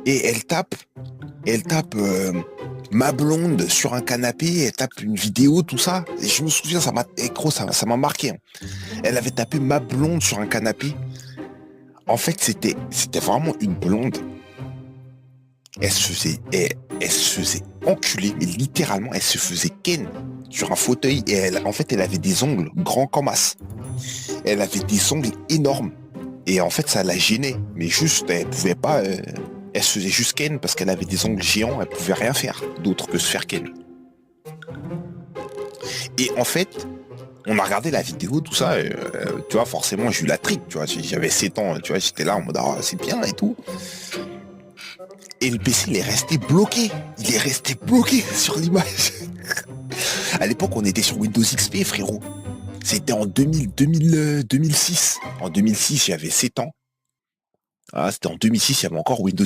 Et elle tape ma blonde sur un canapé, elle tape une vidéo, tout ça. Et je me souviens, ça m'a marqué, hein. Elle avait tapé ma blonde sur un canapé. En fait, c'était vraiment une blonde. Elle se faisait enculer, mais littéralement, elle se faisait ken sur un fauteuil. Et en fait, elle avait des ongles grands comme as. Elle avait des ongles énormes. Et en fait, ça la gênait. Mais juste, elle pouvait pas. Elle se faisait juste ken parce qu'elle avait des ongles géants. Elle pouvait rien faire d'autre que se faire ken. Et en fait, on a regardé la vidéo, tout ça. Tu vois, forcément, j'ai eu la trique. Tu vois, j'avais 7 ans. Tu vois, j'étais là en mode ah, c'est bien et tout. Et le PC, il est resté bloqué. Il est resté bloqué sur l'image. À l'époque, on était sur Windows XP, frérot. C'était en 2006. En 2006, j'avais 7 ans. Ah, c'était en 2006, il y avait encore Windows